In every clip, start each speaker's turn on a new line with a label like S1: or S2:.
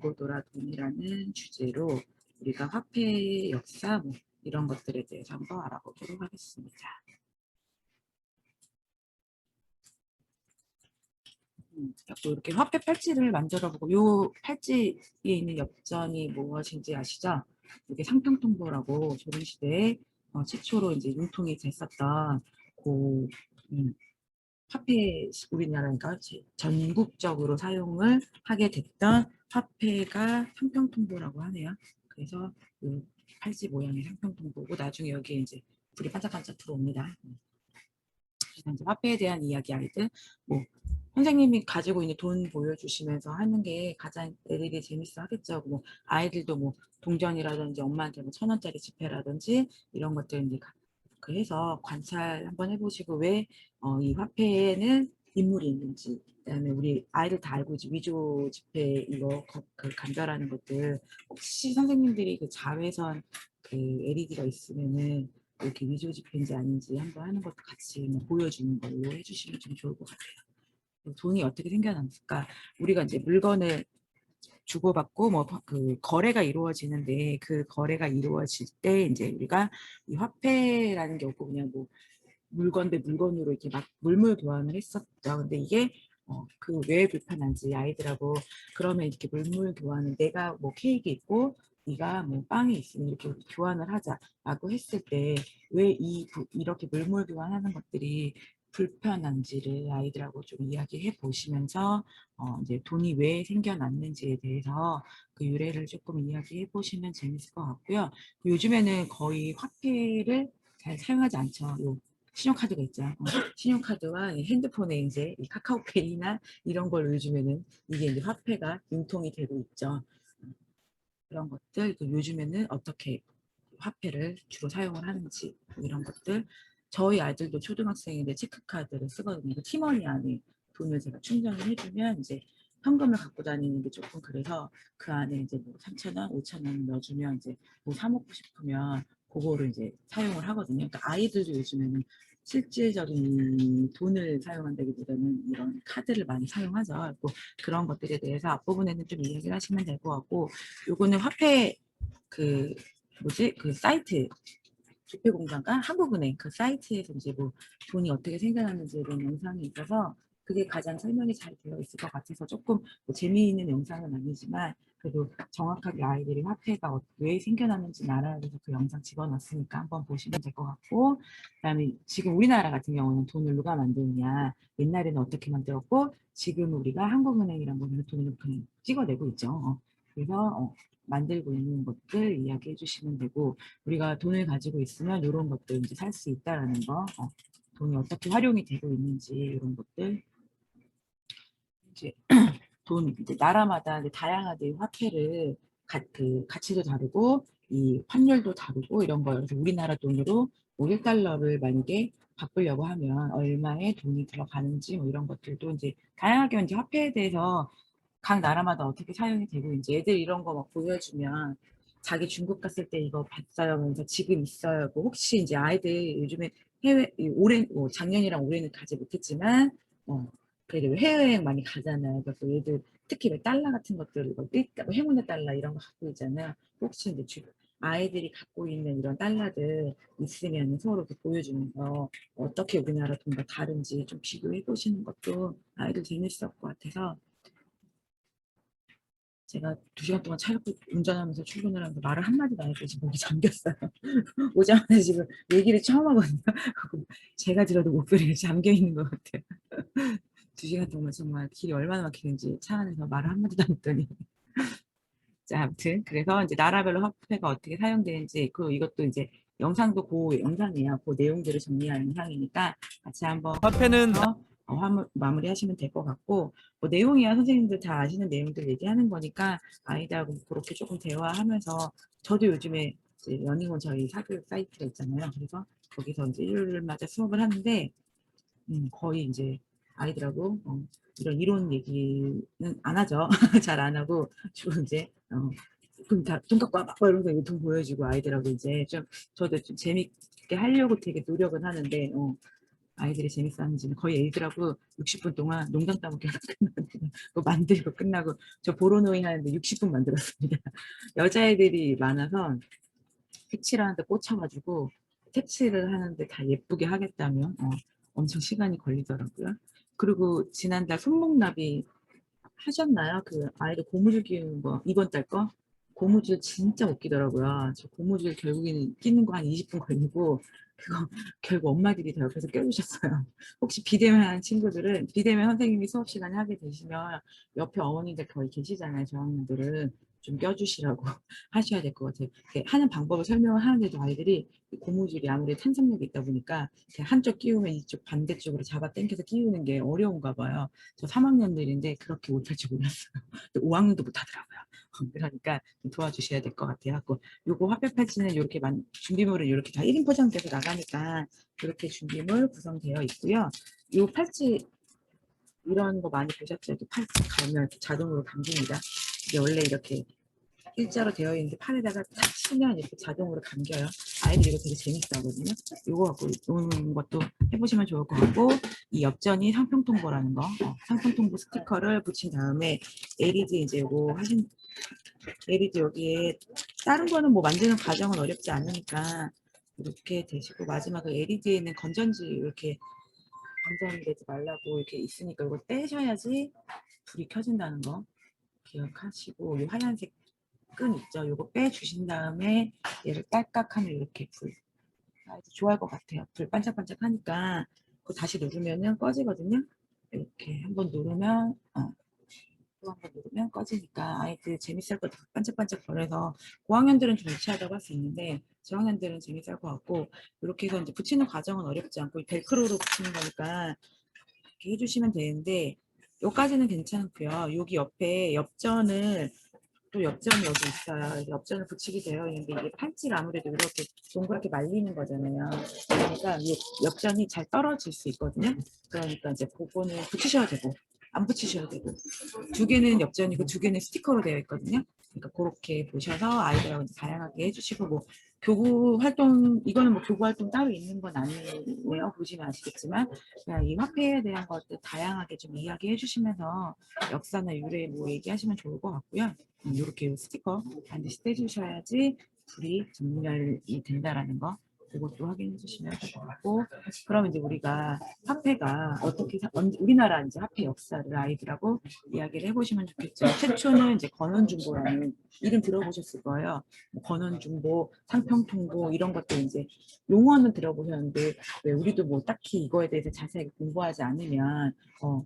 S1: 돌고 돌아 돈이라는 주제로 우리가 화폐의 역사 뭐 이런 것들에 대해서 한번 알아보도록 하겠습니다. 자꾸 이렇게 화폐 팔찌를 만들어보고 요 팔찌에 있는 엽전이 무엇인지 아시죠? 이게 상평통보라고 조선시대에 최초로 이제 융통이 됐었던 그 화폐 우리나라가 전국적으로 사용을 하게 됐던 화폐가 상평통보라고 하네요. 그래서 이 팔찌 모양의 상평통보고 나중에 여기에 이제 불이 반짝반짝 들어옵니다. 그래서 이제 화폐에 대한 이야기 아이들 뭐 선생님이 가지고 있는 돈 보여주시면서 하는 게 가장 애들이 재밌어 하겠죠. 뭐 아이들도 뭐 동전이라든지 엄마한테 뭐 1,000원짜리 지폐라든지 이런 것들 이제 그 해서 관찰 한번 해보시고 왜 이 화폐에는 인물이 있는지, 그다음에 우리 아이들 다 알고 있지 위조 지폐 이거 그 간별하는 것들 혹시 선생님들이 그 자외선 그 LED가 있으면은 이렇게 위조 지폐인지 아닌지 한번 하는 것도 같이 보여주는 걸로 해주시면 좀 좋을 것 같아요. 돈이 어떻게 생겨났을까? 우리가 이제 물건을 주고받고 뭐 그 거래가 이루어지는데 그 거래가 이루어질 때 이제 우리가 이 화폐라는 게 없고 그냥 뭐 물건 대 물건으로 이렇게 막 물물 교환을 했었죠. 근데 이게 그 왜 불편한지 아이들하고 그러면 이렇게 물물 교환은 내가 뭐 케이크 있고 네가 뭐 빵이 있으면 이렇게 교환을 하자라고 했을 때 왜 이렇게 물물 교환하는 것들이 불편한지를 아이들하고 좀 이야기해 보시면서 이제 돈이 왜 생겨났는지에 대해서 그 유래를 조금 이야기해 보시면 재밌을 것 같고요. 요즘에는 거의 화폐를 잘 사용하지 않죠. 요 신용카드가 있죠. 신용카드와 핸드폰에 이제 이 카카오페이나 이런 걸 요즘에는 이게 이제 화폐가 융통이 되고 있죠. 그런 것들 요즘에는 어떻게 화폐를 주로 사용을 하는지 이런 것들 저희 아이들도 초등학생인데 체크카드를 쓰거든요. 그 티머니 안에 돈을 제가 충전을 해주면 이제 현금을 갖고 다니는 게 조금 그래서 그 안에 이제 뭐 3,000원, 5,000원 넣어주면 이제 뭐 사 먹고 싶으면 그거를 이제 사용을 하거든요. 그러니까 아이들도 요즘에는 실질적인 돈을 사용한다기보다는 이런 카드를 많이 사용하죠. 뭐 그런 것들에 대해서 앞부분에는 좀 이야기를 하시면 될 것 같고 요거는 화폐 그 뭐지 그 사이트 주택공단과 한국은행 그 사이트에서 이제 뭐 돈이 어떻게 생겨났는지에 대한 영상이 있어서 그게 가장 설명이 잘 되어 있을 것 같아서 조금 뭐 재미있는 영상은 아니지만 그래도 정확하게 아이들이 화폐가 왜 생겨났는지 알아야 돼서 그 영상 집어넣었으니까 한번 보시면 될 것 같고 그다음에 지금 우리나라 같은 경우는 돈을 누가 만드느냐 옛날에는 어떻게 만들었고 지금 우리가 한국은행이란 거는 돈을 그냥 찍어내고 있죠. 그래서 만들고 있는 것들 이야기해 주시면 되고 우리가 돈을 가지고 있으면 이런 것들 이제 살 수 있다라는 거, 돈이 어떻게 활용이 되고 있는지 이런 것들 이제 돈 이제 나라마다 이제 다양하게 화폐를 그 가치도 다르고 이 환율도 다르고 이런 거예요. 그래서 우리나라 돈으로 뭐 1달러를 만약에 바꾸려고 하면 얼마의 돈이 들어가는지 뭐 이런 것들도 이제 다양하게 이제 화폐에 대해서 각 나라마다 어떻게 사용이 되고 이제 애들 이런 거 막 보여주면 자기 중국 갔을 때 이거 봤어요. 그래서 지금 있어요. 뭐 혹시 이제 아이들 요즘에 해외 올해 뭐 작년이랑 올해는 가지 못했지만 그래도 해외여행 많이 가잖아요. 그래서 얘들 특히 왜 달러 같은 것들 이거 뭐 행운의 달러 이런 거 갖고 있잖아요. 혹시 이제 아이들이 갖고 있는 이런 달러들 있으면 서로 이렇게 보여주면서 어떻게 우리나라 돈과 다른지 좀 비교해 보시는 것도 아이들 재밌을 것 같아서 제가 2시간 동안 차 운전하면서 출근을 하면서 말을 한마디도 안 했고 지금 목이 잠겼어요. 오자마자 지금 얘기를 처음 하거든요. 제가 들어도 목소리가 잠겨 있는 것 같아요. 2시간 동안 정말 길이 얼마나 막히는지 차 안에서 말을 한마디도 안 했더니. 자, 아무튼 그래서 이제 나라별로 화폐가 어떻게 사용되는지 그리고 이것도 이제 영상도 그 영상이에요. 그 내용들을 정리한 영상이니까 같이 한번
S2: 화폐는
S1: 보면서 마무리하시면 될 것 같고 뭐 내용이야 선생님들 다 아시는 내용들 얘기하는 거니까 아이들하고 그렇게 조금 대화하면서 저도 요즘에 이제 러닝온 저희 사교육 사이트가 있잖아요. 그래서 거기서 이제 일요일마다 수업을 하는데 거의 이제 아이들하고 이런 이론 얘기는 안 하죠. 잘 안 하고 주로 이제 그럼 다 돈 갖고 와봐 이러면서 돈 보여주고 아이들하고 이제 좀 저도 좀 재밌게 하려고 되게 노력은 하는데 아이들이 재밌어 하는지는 거의 애들하고 60분 동안 농담 따먹기 하다 끝나거든요. 그거 만들고 끝나고 저 보로노이 하는데 60분 만들었습니다. 여자애들이 많아서 색칠하는데 꽂혀가지고 색칠을 하는데 다 예쁘게 하겠다면 엄청 시간이 걸리더라고요. 그리고 지난달 손목나비 하셨나요? 그 아이들 고무줄 끼우는 거 이번 달 거? 고무줄 진짜 웃기더라고요. 저 고무줄 결국에는 끼는 거 한 20분 걸리고 그거 결국 엄마들이 다 옆에서 껴주셨어요. 혹시 비대면 하는 친구들은 비대면 선생님이 수업 시간에 하게 되시면 옆에 어머니들 거의 계시잖아요. 저학년들은 좀 껴주시라고 하셔야 될 것 같아요. 이렇게 하는 방법을 설명을 하는데도 아이들이 고무줄이 아무래도 탄성력이 있다 보니까 한쪽 끼우면 이쪽 반대쪽으로 잡아 당겨서 끼우는 게 어려운가 봐요. 저 3학년들인데 그렇게 못할 줄 몰랐어요. 5학년도 못하더라고요. 그러니까 좀 도와주셔야 될 것 같아요. 요거 화폐 팔찌는 이렇게 준비물은 이렇게 다 1인 포장돼서 나가니까 이렇게 준비물 구성되어 있고요. 요 팔찌 이런 거 많이 보셨죠? 이렇게 팔찌 갈면 자동으로 감깁니다. 이게 원래 이렇게 일자로 되어 있는데 팔에다가 탁 치면 이렇게 자동으로 감겨요. 아이들이 이거 되게 재밌어 하거든요. 이거 갖고 노는 것도 해보시면 좋을 것 같고, 이 엽전이 상품통보라는 거, 상품통보 스티커를 붙인 다음에 LED 이제 이거 하신 LED 여기에 다른 거는 뭐 만드는 과정은 어렵지 않으니까 이렇게 되시고, 마지막에 LED에는 건전지 이렇게 건전되지 말라고 이렇게 있으니까 이거 떼셔야지 불이 켜진다는 거 기억하시고, 이 하얀색 끈 있죠? 요거 빼주신 다음에 얘를 딸깍하면 이렇게 불 좋아할 것 같아요. 불 반짝반짝 하니까 그거 다시 누르면은 꺼지거든요. 이렇게 한번 누르면 또 한번 누르면 꺼지니까 아이들 재밌을 것 같아요. 반짝반짝 거려서 고학년들은 좀 유치하다고 할 수 있는데 저학년들은 재밌을 것 같고, 이렇게 해서 이제 붙이는 과정은 어렵지 않고 벨크로로 붙이는 거니까 이렇게 해주시면 되는데, 요까지는 괜찮고요. 여기 옆에 엽전을 또 엽전이 여기 있어요. 엽전을 붙이게 되어 있는데 이게 팔찌가 아무래도 이렇게 동그랗게 말리는 거잖아요. 그러니까 이 엽전이 잘 떨어질 수 있거든요. 그러니까 이제 그거는 붙이셔야 되고 안 붙이셔야 되고, 두 개는 엽전이고 두 개는 스티커로 되어 있거든요. 그러니까 그렇게 보셔서 아이들하고 이제 다양하게 해주시고, 뭐 교구 활동, 이거는 뭐 교구 활동 따로 있는 건 아니에요. 보시면 아시겠지만 그냥 이 화폐에 대한 것들 다양하게 좀 이야기해 주시면서 역사나 유래 뭐 얘기하시면 좋을 것 같고요. 이렇게 스티커 반드시 떼주셔야지 불이 전멸이 된다라는 거, 그것도 확인해 주시면 될 것 같고, 그럼 이제 우리가 화폐가 어떻게 우리나라 이제 화폐 역사를 아이들하고 이야기를 해보시면 좋겠죠. 최초는 이제 건원중보라는 이름 들어보셨을 거예요. 뭐 건원중보, 상평통보 이런 것들 이제 용어는 들어보셨는데 왜 우리도 뭐 딱히 이거에 대해서 자세하게 공부하지 않으면 뭐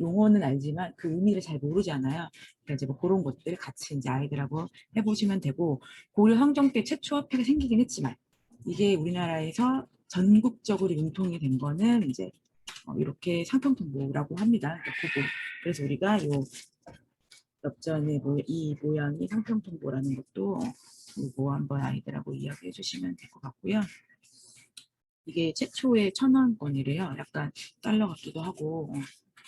S1: 용어는 알지만 그 의미를 잘 모르잖아요. 그러니까 이제 뭐 그런 것들 같이 이제 아이들하고 해보시면 되고, 고려 성종 때 최초 화폐가 생기긴 했지만 이게 우리나라에서 전국적으로 융통이 된 거는 이제 이렇게 상평통보라고 합니다. 그거. 그래서 우리가 요 엽전의 이 모양이 상평통보라는 것도 이거 한번 아이들하고 이야기해 주시면 될 것 같고요. 이게 최초의 1,000원권이래요. 약간 달러 같기도 하고,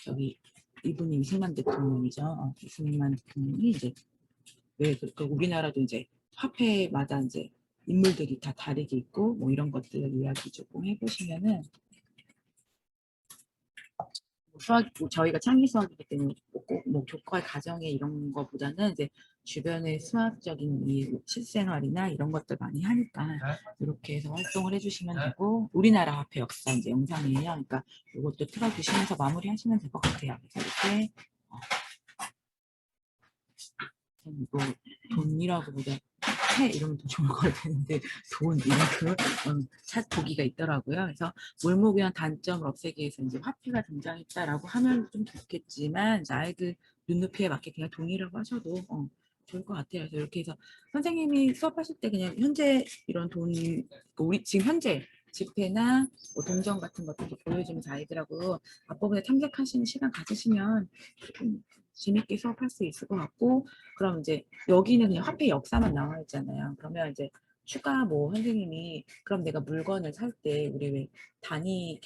S1: 저기 이분이 이승만 대통령이죠. 이승만 대통령이 이제 왜 우리나라도 이제 화폐마다 이제 인물들이 다 다르게 있고 뭐 이런 것들을 이야기 조금 해보시면은, 수학 저희가 창의 수학이기 때문에 꼭 뭐 교과 과정에 이런 거보다는 이제 주변의 수학적인 이 실생활이나 이런 것들 많이 하니까 이렇게 해서 활동을 해주시면 되고, 우리나라 화폐 역사 이제 영상이에요. 그러니까 이것도 틀어주시면서 마무리하시면 될 것 같아요. 그래서 이렇게 이거 돈이라고 보다 해 이러면 더 좋은 것 같았는데 돈 이만큼 보기가 있더라고요. 그래서 몰목유한 단점을 없애기 위해서 이제 화폐가 등장했다라고 하면 좀 좋겠지만, 이제 아이들 눈높이에 맞게 그냥 돈이라고 하셔도 좋을 것 같아요. 그래서 이렇게 해서 선생님이 수업하실 때 그냥 현재 이런 돈, 우리 지금 현재 지폐나 뭐 동전 같은 것들도 보여주면서 아이들하고 앞부분에 탐색하시는 시간 가지시면 좀 재밌게 수업할 수 있을 것 같고, 그럼 이제 여기는 그냥 화폐 역사만 나와 있잖아요. 그러면 이제 추가 뭐 선생님이 그럼 내가 물건을 살 때 우리 왜 단위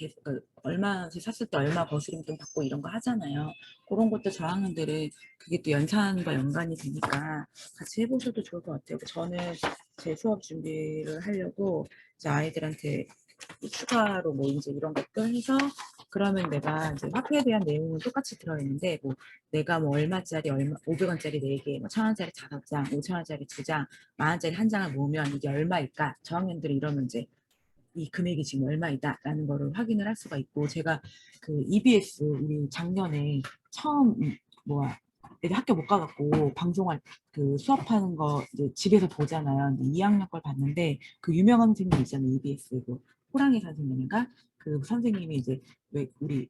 S1: 얼마씩 샀을 때 얼마 거스름돈 받고 이런 거 하잖아요. 그런 것도 저학년들은 그게 또 연산과 연관이 되니까 같이 해보셔도 좋을 것 같아요. 저는 제 수업 준비를 하려고 이제 아이들한테 추가로 뭐 이제 이런 것들 해서 그러면 내가 이제 화폐에 대한 내용은 똑같이 들어있는데 뭐 내가 뭐 얼마짜리 얼마 500원짜리 4개, 뭐 1000원짜리 5장, 5000원짜리 2장, 10,000원짜리 한 장을 모으면 이게 얼마일까? 저학년들이 이러면 이제 이 금액이 지금 얼마이다라는 거를 확인을 할 수가 있고 제가 그 EBS 우리 작년에 처음 뭐야 애들 학교 못 가갖고 방송할 그 수업하는 거 이제 집에서 보잖아요. 2학년 걸 봤는데 그 유명한 선생님 있잖아요. EBS 그 호랑이 선생님인가 그 선생님이 이제 왜 우리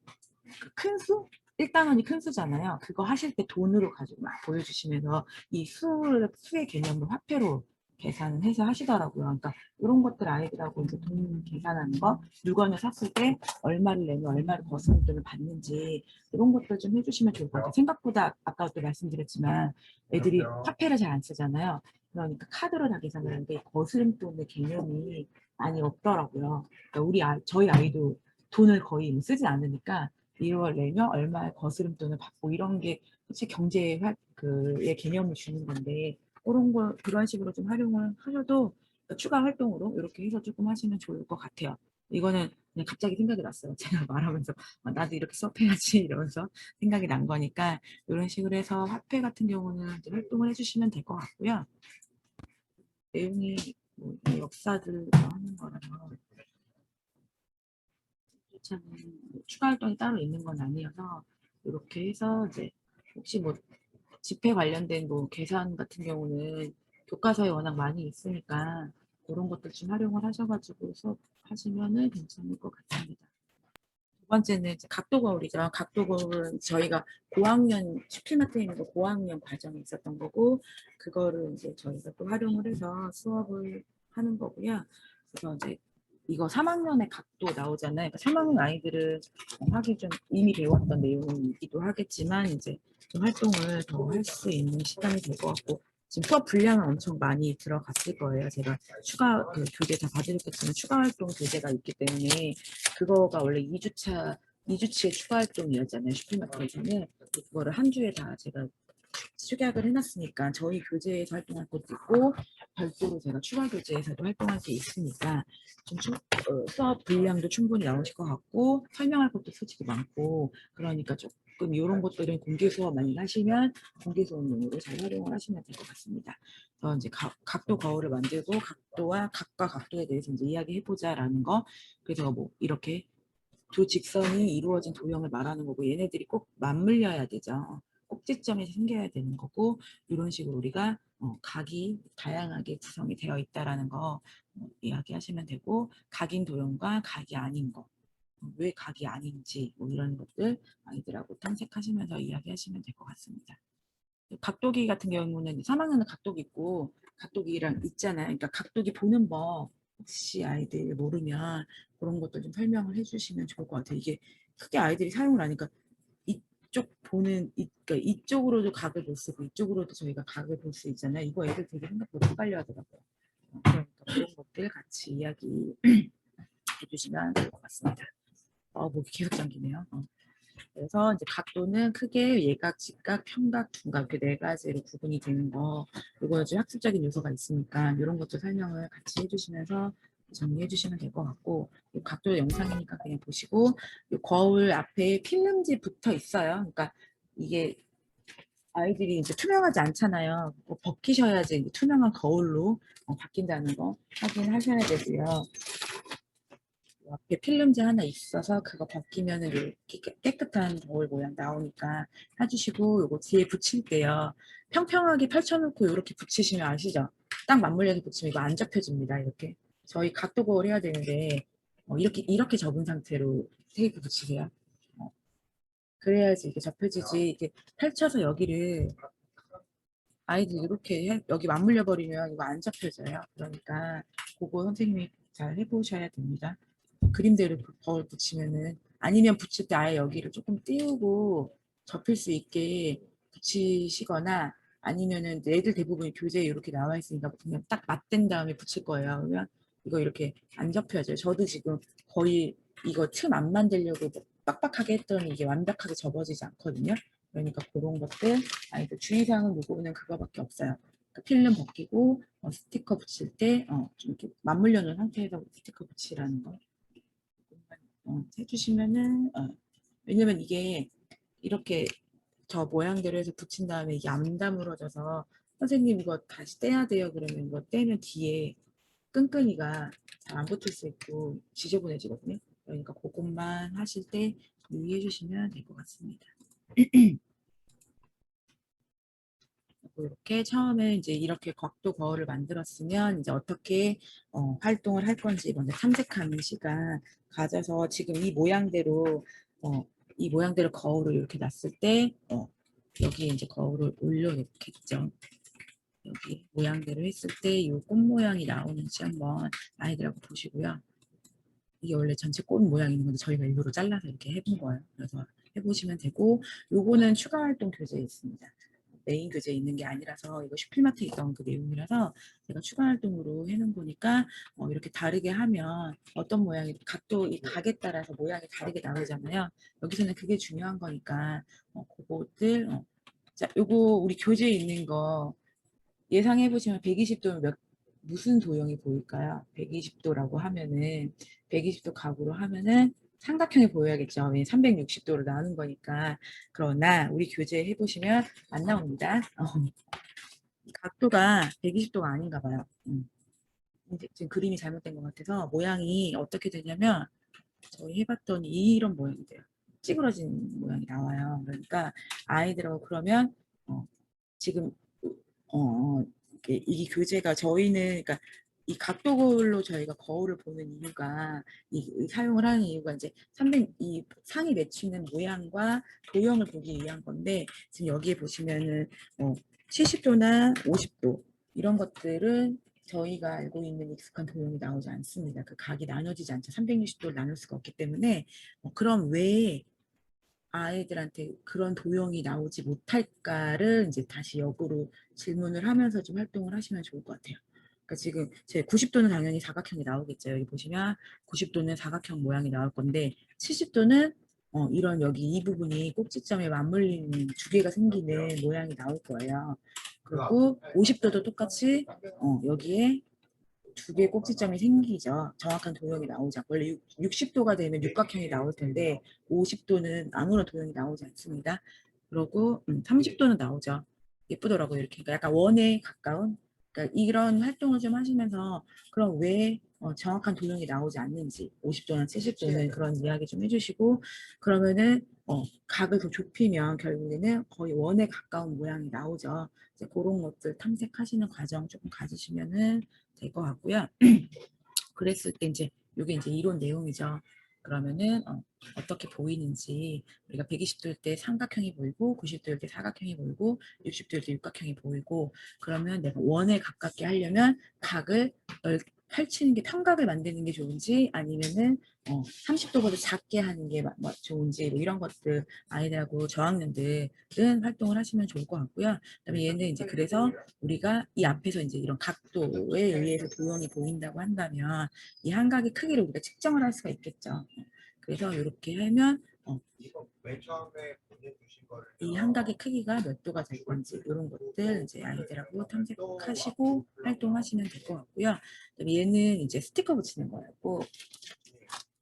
S1: 그 큰 수? 1단원이 큰 수잖아요. 그거 하실 때 돈으로 가지고 막 보여주시면서 이 수의 개념을 화폐로 계산을 해서 하시더라고요. 그러니까 이런 것들 아이들하고 이제 돈 계산하는 거, 물건을 샀을 때 얼마를 내면 얼마를 거스름 돈을 받는지 이런 것들 좀 해주시면 좋을 것 같아요. 생각보다 아까도 말씀드렸지만 애들이 화폐를 잘 안 쓰잖아요. 그러니까 카드로 다 계산을 하는데 거스름 돈의 개념이 많이 없더라고요. 그러니까 저희 아이도 돈을 거의 쓰지 않으니까 이걸 내면 얼마의 거스름 돈을 받고 이런 게 솔직히 그의 개념을 주는 건데 그런 식으로 좀 활용을 하셔도 추가 활동으로 이렇게 해서 조금 하시면 좋을 것 같아요. 이거는 그냥 갑자기 생각이 났어요. 제가 말하면서 나도 이렇게 수업해야지 이러면서 생각이 난 거니까 이런 식으로 해서 화폐 같은 경우는 이제 활동을 해주시면 될 것 같고요. 내용이 뭐 역사들 하는 거라서 참 추가 활동이 따로 있는 건 아니어서 이렇게 해서 이제 혹시 뭐 집회 관련된 뭐 계산 같은 경우는 교과서에 워낙 많이 있으니까 그런 것들 좀 활용을 하셔가지고 수업하시면은 괜찮을 것 같습니다. 두 번째는 이제 각도 거울이죠. 각도 거울은 저희가 고학년 슈필마트에 고학년 과정에 있었던 거고 그거를 이제 저희가 또 활용을 해서 수업을 하는 거고요. 그래서 이제 이거 3학년의 각도 나오잖아요. 그러니까 3학년 아이들은 하기 좀 이미 배웠던 내용이기도 하겠지만 이제 좀 활동을 더 할 수 있는 시간이 될 것 같고 지금 수업 분량은 엄청 많이 들어갔을 거예요. 제가 추가 그 교재 다 봐드렸겠지만 추가 활동 교재가 있기 때문에 그거가 원래 2주치의 추가 활동이었잖아요. 슈퍼마켓에서는 그거를 한 주에 다 제가 축약을 해놨으니까 저희 교재에서 활동할 것도 있고 별도로 제가 추가 교재에서도 활동할 게 있으니까 좀 수업 분량도 충분히 나오실 것 같고 설명할 것도 솔직히 많고 그러니까 조금 이런 것들은 공개 수업 많이 하시면 공개 수업용으로 잘 활용을 하시면 될 것 같습니다. 그래서 이제 각도 거울을 만들고 각도와 각과 각도에 대해서 이제 이야기해보자라는 거 그래서 뭐 이렇게 두 직선이 이루어진 도형을 말하는 거고 얘네들이 꼭 맞물려야 되죠. 꼭지점에서 생겨야 되는 거고 이런 식으로 우리가 각이 다양하게 구성이 되어 있다라는 거 이야기하시면 되고 각인 도형과 각이 아닌 거 왜 각이 아닌지 뭐 이런 것들 아이들하고 탐색하시면서 이야기하시면 될 것 같습니다. 각도기 같은 경우는 3학년은 각도기 있고 각도기랑 있잖아요. 그러니까 각도기 보는 법 혹시 아이들 모르면 그런 것들 좀 설명을 해주시면 좋을 것 같아요. 이게 크게 아이들이 사용을 하니까 그러니까 이쪽으로도 각을 볼 수 있고 이쪽으로도 저희가 각을 볼 수 있잖아요. 이거 애들 되게 생각보다 헷갈려 하더라고요. 그러니까 그런 것들 같이 이야기 해주시면 좋을 것 같습니다. 목이 계속 잠기네요. 그래서 이제 각도는 크게 예각, 직각, 평각, 둔각 이렇게 네 가지로 구분이 되는 거. 이거는 좀 학습적인 요소가 있으니까 이런 것도 설명을 같이 해주시면서 정리해 주시면 될 것 같고 이 각도 영상이니까 그냥 보시고 이 거울 앞에 필름지 붙어 있어요. 그러니까 이게 아이들이 이제 투명하지 않잖아요. 벗기셔야지 이제 투명한 거울로 바뀐다는 거 확인하셔야 되고요. 앞에 필름지 하나 있어서 그거 벗기면은 이렇게 깨끗한 거울 모양 나오니까 해주시고 요거 뒤에 붙일 때요. 평평하게 펼쳐놓고 이렇게 붙이시면 아시죠? 딱 맞물려서 붙이면 이거 안 접혀집니다. 이렇게 저희 각도 거울 해야 되는데 이렇게 접은 상태로 테이프 붙이세요. 그래야지 이게 접혀지지. 이게 펼쳐서 여기를 아이들 이렇게 여기 맞물려 버리면 이거 안 접혀져요. 그러니까 그거 선생님이 잘 해보셔야 됩니다. 그림대로 거울 붙이면은 아니면 붙일 때 아예 여기를 조금 띄우고 접힐 수 있게 붙이시거나 아니면은 애들 대부분 교재에 이렇게 나와 있으니까 그냥 딱 맞댄 다음에 붙일 거예요. 그러면 이거 이렇게 안 접혀져요. 저도 지금 거의 이거 틈 안 만들려고 빡빡하게 했더니 이게 완벽하게 접어지지 않거든요. 그러니까 그런 것들 아이들 주의사항은 요거는 그거밖에 없어요. 그 필름 벗기고 스티커 붙일 때 좀 이렇게 맞물려 놓은 상태에서 스티커 붙이라는 거 해주시면은 왜냐면 이게 이렇게 저 모양대로 해서 붙인 다음에 이게 안 다물어져서 선생님 이거 다시 떼야 돼요 그러면 이거 떼면 뒤에 끈끈이가 잘 안 붙을 수 있고 지저분해지거든요. 그러니까 그것만 하실 때 유의해 주시면 될 것 같습니다. 이렇게 처음에 이제 이렇게 각도 거울을 만들었으면 이제 어떻게 활동을 할 건지 먼저 탐색하는 시간 가져서 지금 이 모양대로 거울을 이렇게 놨을 때 여기 이제 거울을 올려놓겠죠. 여기 모양대로 했을 때 이 꽃 모양이 나오는지 한번 아이들하고 보시고요. 이게 원래 전체 꽃 모양이 있는 건데 저희가 일부러 잘라서 이렇게 해본 거예요. 그래서 해보시면 되고 요거는 추가 활동 교재에 있습니다. 메인 교재에 있는 게 아니라서 이거 슈필마트에 있던 그 내용이라서 제가 추가 활동으로 해놓은 거니까 이렇게 다르게 하면 어떤 모양이 각도 이 각에 따라서 모양이 다르게 나오잖아요. 여기서는 그게 중요한 거니까 그것들 자 요거 우리 교재에 있는 거 예상해 보시면 120도면 무슨 도형이 보일까요? 120도라고 하면은 120도 각으로 하면은 삼각형이 보여야겠죠. 360도로 나오는 거니까. 그러나 우리 교재 해보시면 안 나옵니다. 각도가 120도가 아닌가 봐요. 지금 그림이 잘못된 것 같아서 모양이 어떻게 되냐면 저희 해봤더니 이런 모양이 돼요. 찌그러진 모양이 나와요. 그러니까 아이들하고 그러면 지금 이 교재가 저희는 그러니까 이 각도로 저희가 거울을 보는 이유가 이 사용을 하는 이유가 이제 이 상이 맺히는 모양과 도형을 보기 위한 건데 지금 여기에 보시면은 70도나 50도 이런 것들은 저희가 알고 있는 익숙한 도형이 나오지 않습니다. 그 각이 나눠지지 않죠. 360도를 나눌 수가 없기 때문에 그럼 왜 아이들한테 그런 도형이 나오지 못할까를 이제 다시 역으로 질문을 하면서 좀 활동을 하시면 좋을 것 같아요. 그러니까 지금 제 90도는 당연히 사각형이 나오겠죠. 여기 보시면 90도는 사각형 모양이 나올 건데 70도는 이런 여기 이 부분이 꼭지점에 맞물리는 두 개가 생기는 모양이 나올 거예요. 그리고 50도도 똑같이 여기에 두 개의 꼭지점이 생기죠. 정확한 도형이 나오지 않고 원래 60도가 되면 육각형이 나올 텐데 50도는 아무런 도형이 나오지 않습니다. 그리고 30도는 나오죠. 예쁘더라고요. 이렇게 그러니까 약간 원에 가까운 그러니까 이런 활동을 좀 하시면서 그럼 왜 정확한 도형이 나오지 않는지 50도나 70도는 그런 이야기 좀 해주시고 그러면은 각을 더 좁히면 결국에는 거의 원에 가까운 모양이 나오죠. 이제 그런 것들 탐색하시는 과정 조금 가지시면은 될 것 같고요. 그랬을 때 이제 이게 이제 이론 내용이죠. 그러면은 어떻게 보이는지 우리가 120도일 때 삼각형이 보이고 90도일 때 사각형이 보이고 60도일 때 육각형이 보이고 그러면 내가 원에 가깝게 하려면 각을 펼치는 게 평각을 만드는 게 좋은지 아니면은 30도보다 작게 하는 게 좋은지 뭐 이런 것들 아이들하고 저학년들은 활동을 하시면 좋을 것 같고요. 그다음에 얘는 이제 그래서 우리가 이 앞에서 이제 이런 각도에 의해서 도형이 보인다고 한다면 이 한각의 크기를 우리가 측정을 할 수가 있겠죠. 그래서 이렇게 하면 이 한각의 크기가 몇 도가 될 건지 이런 것들 이제 아이들하고 탐색하시고 활동하시면 될 것 같고요. 그다음에 얘는 이제 스티커 붙이는 거였고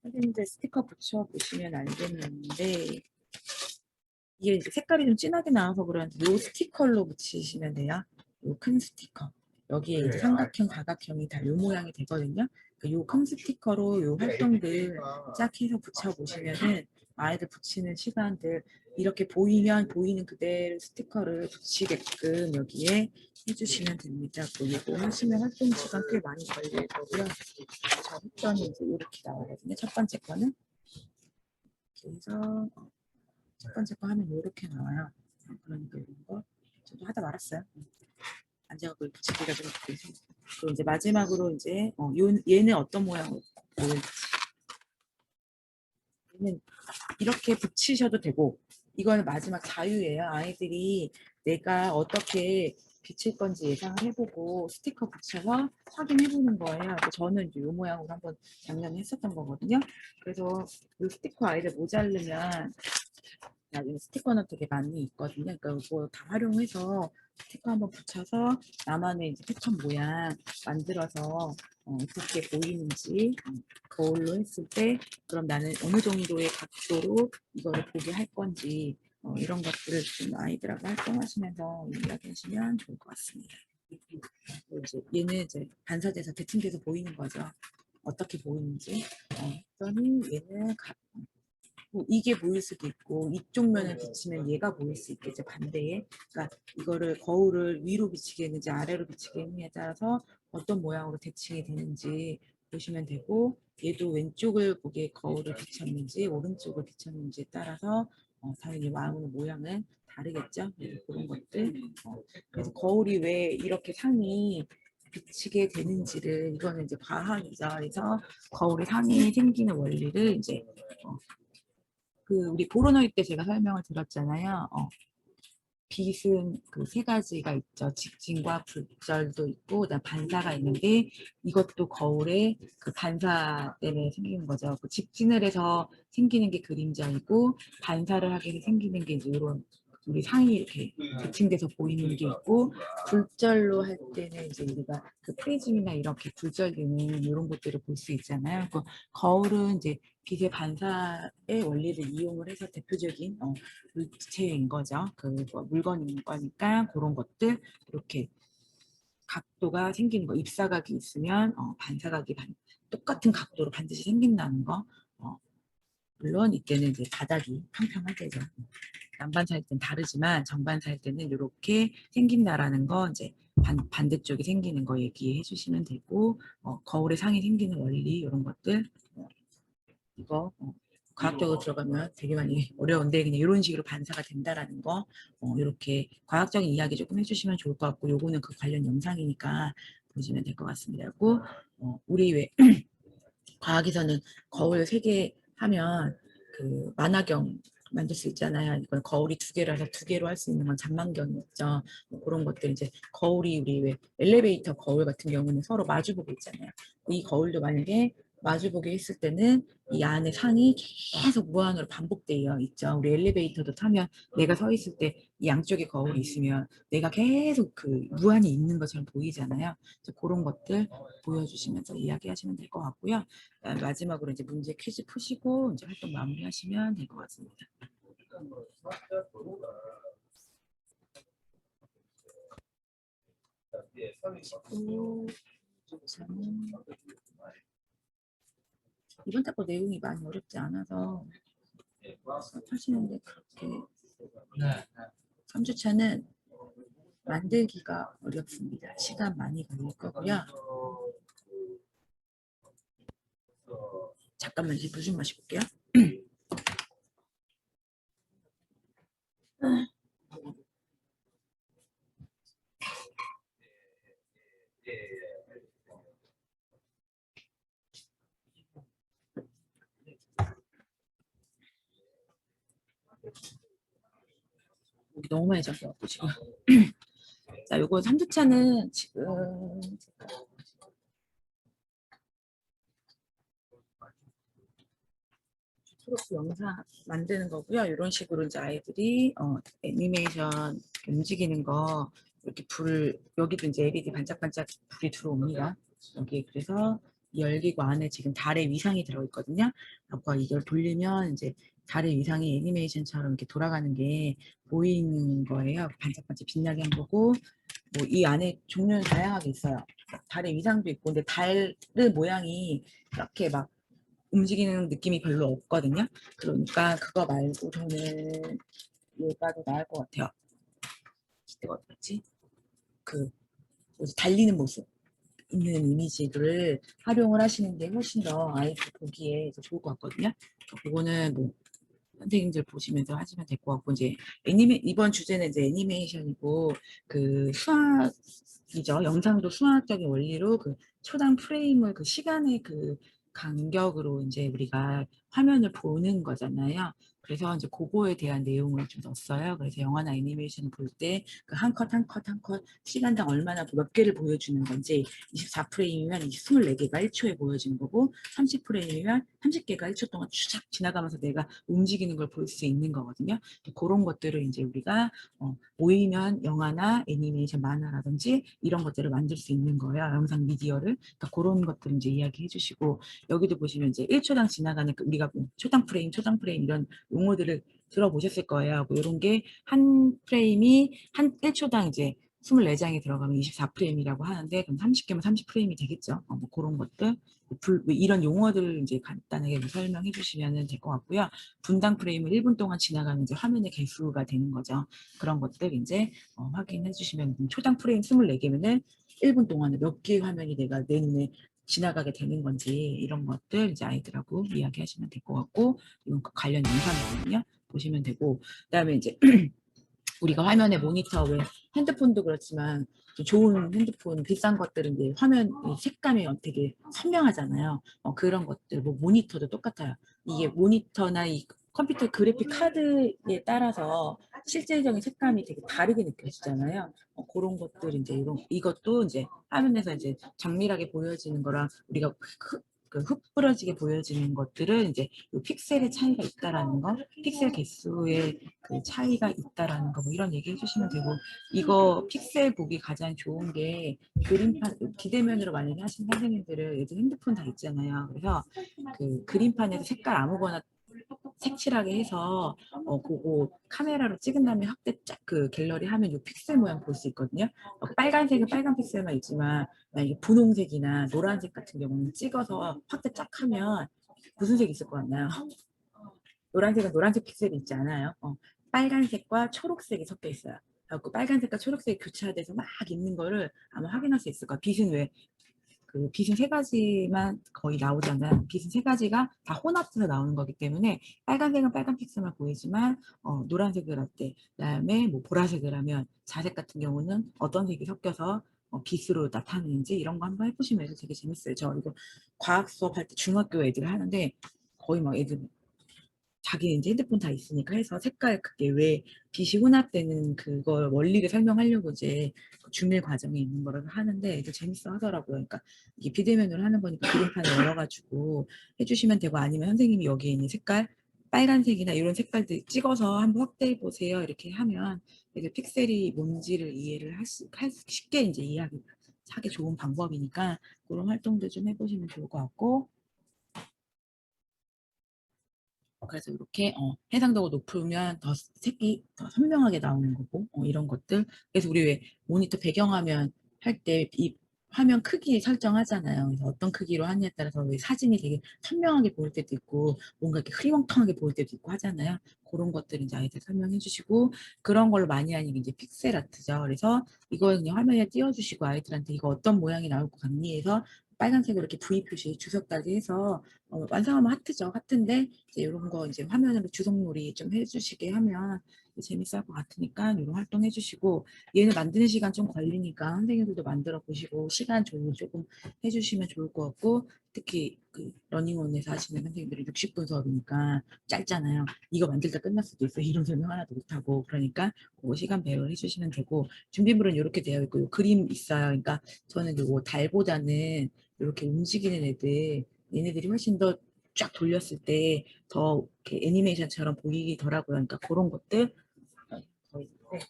S1: 선생님들 스티커 붙여 보시면 알겠는데 이게 이제 색깔이 좀 진하게 나와서 그런지 요 스티커로 붙이시면 돼요. 요 큰 스티커. 여기에 이제 삼각형, 사각형이 다 요 모양이 되거든요. 요 큰 스티커로 요 활동들 쫙 해서 붙여보시면은 아이들 붙이는 시간들 이렇게 보이면 보이는 그대로 스티커를 붙이게끔 여기에 해주시면 됩니다. 이거 하시면 활동 시간 꽤 많이 걸릴 거고요. 저 했더니 이제 이렇게 나오거든요. 첫 번째 거는. 그래서 첫 번째 거 하면 이렇게 나와요. 그러니까 이런 거 저도 하다 말았어요. 앉아갖고 붙이기가 좀 그래서 그리고 이제 마지막으로 이제 얘는 어떤 모양으로 보일지 얘는 이렇게 붙이셔도 되고 이거는 마지막 자유예요. 아이들이 내가 어떻게 비칠 건지 예상을 해보고 스티커 붙여서 확인해보는 거예요. 저는 이제 이 모양으로 한번 작년에 했었던 거거든요. 그래서 이 스티커 아이들 모자르면 나중에 스티커는 되게 많이 있거든요. 그러니까 이거 다 활용해서 스티커 한번 붙여서 나만의 이제 패턴 모양 만들어서 어떻게 보이는지 거울로 했을 때 그럼 나는 어느 정도의 각도로 이거를 보게 할 건지 이런 것들을 좀 아이들하고 활동하시면서 이야기하시면 좋을 것 같습니다. 이제 얘는 이제 반사돼서 대칭돼서 보이는 거죠. 어떻게 보이는지. 그러니 얘는 뭐 이게 보일 수도 있고 이쪽 면을 비치면 얘가 보일 수 있겠죠. 반대에. 그러니까 이거를 거울을 위로 비치겠는지 아래로 비치겠느냐에 따라서 어떤 모양으로 대칭이 되는지 보시면 되고 얘도 왼쪽을 보게 거울을 비쳤는지 오른쪽을 비쳤는지에 따라서 당연히 나오는 모양은 다르겠죠. 그런 것들. 그래서 거울이 왜 이렇게 상이 비치게 되는지를 이거는 이제 과학이죠. 그래서 거울의 상이 생기는 원리를 이제 우리 포로노이 때 제가 설명을 드렸잖아요. 빛은 그 세 가지가 있죠. 직진과 불절도 있고, 그다음 반사가 있는데 이것도 거울의 그 반사 때문에 생기는 거죠. 그 직진을 해서 생기는 게 그림자이고 반사를 하게 해서 생기는 게 이제 이런 우리 상이 이렇게 대칭돼서 보이는 게 있고 불절로 할 때는 이제 우리가 그 프리즘이나 이렇게 불절되는 이런 것들을 볼 수 있잖아요. 그 거울은 이제 빛의 반사의 원리를 이용을 해서 대표적인 물체인 거죠. 물건인 거니까 그런 것들 이렇게 각도가 생기는 거, 입사각이 있으면 반사각이 똑같은 각도로 반드시 생긴다는 거. 물론 이때는 이제 바닥이 평평하대죠. 남반사일 땐 다르지만 정반사일 때는 이렇게 생긴다라는 거 이제 반대쪽이 생기는 거 얘기해 주시면 되고 거울의 상이 생기는 원리 이런 것들 이거 과학적으로 들어가면 되게 많이 어려운데 그냥 이런 식으로 반사가 된다라는 거 이렇게 과학적인 이야기 조금 해주시면 좋을 것 같고 요거는 그 관련 영상이니까 보시면 될 것 같습니다. 그리고 우리 왜 과학에서는 거울 3개 하면 그 만화경 만들 수 있잖아요. 이건 거울이 2개라서 2개로 할 수 있는 건 잔망경이죠. 뭐 그런 것들 이제 거울이 우리 왜 엘리베이터 거울 같은 경우는 서로 마주보고 있잖아요. 이 거울도 만약에 마주보게 했을 때는 이 안에 상이 계속 무한으로 반복되어 있죠. 우리 엘리베이터도 타면 내가 서 있을 때 이 양쪽에 거울이 있으면 내가 계속 그 무한히 있는 것처럼 보이잖아요. 그래서 그런 것들 보여주시면서 이야기하시면 될 것 같고요. 마지막으로 이제 문제 퀴즈 푸시고 이제 활동 마무리하시면 될 것 같습니다. 이번 탁거 내용이 많이 어렵지 않아서 하시는데 그렇게 3주차는 만들기가 어렵습니다. 시간 많이 걸릴 거고요. 잠깐만 이제 물 좀 마시고 올게요. 여기 너무 많이 잡혀갖고 지금. 자, 요거 3주차는 지금 프로스 영상 만드는 거고요. 이런 식으로 이제 아이들이 애니메이션 움직이는 거 이렇게 여기도 이제 LED 반짝반짝 불이 들어옵니다. 여기 그래서 열기구 안에 지금 달의 위상이 들어있거든요. 아까 이걸 돌리면 이제 달의 위상이 애니메이션처럼 이렇게 돌아가는 게 보이는 거예요. 반짝반짝 빛나게 한 거고 뭐 이 안에 종류는 다양하게 있어요. 달의 위상도 있고 근데 달의 모양이 이렇게 막 움직이는 느낌이 별로 없거든요. 그러니까 그거 말고 저는 얘가 더 나을 것 같아요. 이때가 어디였지? 그 뭐지? 달리는 모습 있는 이미지를 활용을 하시는 게 훨씬 더 아이들 보기에 더 좋을 것 같거든요. 그거는 뭐 선생님들 보시면서 하시면 될 것 같고 이제 이번 주제는 이제 애니메이션이고 그 수학이죠. 영상도 수학적인 원리로 그 초당 프레임을 그 시간의 그 간격으로 이제 우리가 화면을 보는 거잖아요. 그래서 이제 그거에 대한 내용을 좀 넣었어요. 그래서 영화나 애니메이션을 볼 때 그 한 컷 한 컷 한 컷 시간당 얼마나 몇 개를 보여주는 건지 24프레임이면 24개가 1초에 보여지는 거고 30프레임이면 30개가 1초 동안 쭉 지나가면서 내가 움직이는 걸 볼 수 있는 거거든요. 그런 것들을 이제 우리가 모이면 영화나 애니메이션 만화라든지 이런 것들을 만들 수 있는 거예요. 영상 미디어를. 그러니까 그런 것들을 이제 이야기해 주시고 여기도 보시면 이제 1초당 지나가는 우리가 뭐 초당 프레임 이런 용어들을 들어보셨을 거예요. 뭐 이런 게 한 프레임이 한 1초당 이제 24장이 들어가면 24프레임이라고 하는데 그럼 30개면 30프레임이 되겠죠. 뭐 그런 것들 뭐 이런 용어들을 이제 간단하게 설명해 주시면 될 것 같고요. 분당 프레임을 1분 동안 지나가는 이제 화면의 개수가 되는 거죠. 그런 것들 이제 확인해 주시면 초당 프레임 24개면은 1분 동안에 몇 개의 화면이 내가 내 눈에 지나가게 되는 건지 이런 것들 이제 아이들하고 이야기하시면 될 것 같고 이건 관련 영상이거든요. 보시면 되고 그다음에 이제 우리가 화면에 모니터 왜 핸드폰도 그렇지만 좀 좋은 핸드폰 비싼 것들은 이제 화면 색감이 되게 선명하잖아요. 그런 것들 뭐 모니터도 똑같아요. 이게 모니터나 이 컴퓨터 그래픽 카드에 따라서 실제적인 색감이 되게 다르게 느껴지잖아요. 그런 것들 이제 이것도 이제 화면에서 이제 장밀하게 보여지는 거랑 우리가 그 흩뿌러지게 보여지는 것들은 이제 이 픽셀의 차이가 있다라는 거, 픽셀 개수의 그 차이가 있다라는 거, 뭐 이런 얘기 해주시면 되고, 이거 픽셀 보기 가장 좋은 게 그림판, 비대면으로 만약에 하시는 선생님들은 요즘 핸드폰 다 있잖아요. 그래서 그 그림판에서 색깔 아무거나 색칠하게 해서 그거 카메라로 찍은 다음에 확대 그 갤러리 하면 이 픽셀 모양 볼 수 있거든요. 빨간색은 빨간 픽셀만 있지만 만약에 분홍색이나 노란색 같은 경우는 찍어서 확대 쫙 하면 무슨 색이 있을 것 같나요? 노란색은 노란색 픽셀이 있지 않아요. 빨간색과 초록색이 섞여 있어요. 그 빨간색과 초록색이 교차돼서 막 있는 거를 아마 확인할 수 있을 거예요. 빛은 왜 그 빛은 세 가지만 거의 나오잖아요. 빛은 세 가지가 다 혼합해서 나오는 거기 때문에 빨간색은 빨간 픽셀만 보이지만 노란색을 할 때, 그다음에 뭐 보라색을 하면 자색 같은 경우는 어떤 색이 섞여서 빛으로 나타내는지 이런 거 한번 해보시면 되게 재밌어요. 저 이거 과학 수업할 때 중학교 애들 하는데 거의 막 애들 자기 이제 핸드폰 다 있으니까 해서 색깔 그게 왜 빛이 혼합되는 그걸 원리를 설명하려고 이제 그 준비 과정에 있는 거를 하는데 애들 재밌어 하더라고요. 그러니까 이게 비대면으로 하는 거니까 그림판을 열어가지고 해주시면 되고 아니면 선생님이 여기에 있는 색깔 빨간색이나 이런 색깔들 찍어서 한번 확대해 보세요. 이렇게 하면 애들 픽셀이 뭔지를 이해를 쉽게 이제 이해하기 하기 좋은 방법이니까 그런 활동들 좀 해보시면 좋을 것 같고 그래서 이렇게 해상도가 높으면 더 색이 더 선명하게 나오는 거고 이런 것들. 그래서 우리 왜 모니터 배경화면 할 때 이 화면 크기 설정하잖아요. 그래서 어떤 크기로 하느냐에 따라서 왜 사진이 되게 선명하게 보일 때도 있고 뭔가 이렇게 흐리멍텅하게 보일 때도 있고 하잖아요. 그런 것들 이제 아이들 설명해 주시고 그런 걸로 많이 하는 게 이제 픽셀 아트죠. 그래서 이거 그냥 화면에 띄워주시고 아이들한테 이거 어떤 모양이 나올 것 같니 해서 빨간색으로 이렇게 V 표시 주석까지 해서 완성하면 하트죠. 하트인데 이제 이런 거 이제 화면으로 주석놀이 좀 해주시게 하면 재밌을 것 같으니까 이런 활동 해주시고 얘는 만드는 시간 좀 걸리니까 선생님들도 만들어 보시고 시간 조율 조금 해주시면 좋을 것 같고 특히 그 러닝원에서 하시는 선생님들이 60분 수업이니까 짧잖아요. 이거 만들다 끝날 수도 있어요. 이런 설명 하나도 못하고 그러니까 그 시간 배분 해주시면 되고 준비물은 이렇게 되어 있고 요 그림 있어요. 그러니까 저는 요거 달보다는 이렇게 움직이는 애들 얘네들이 훨씬 더 쫙 돌렸을 때 더 이렇게 애니메이션처럼 보이더라고요. 그러니까 그런 것들 더 있는데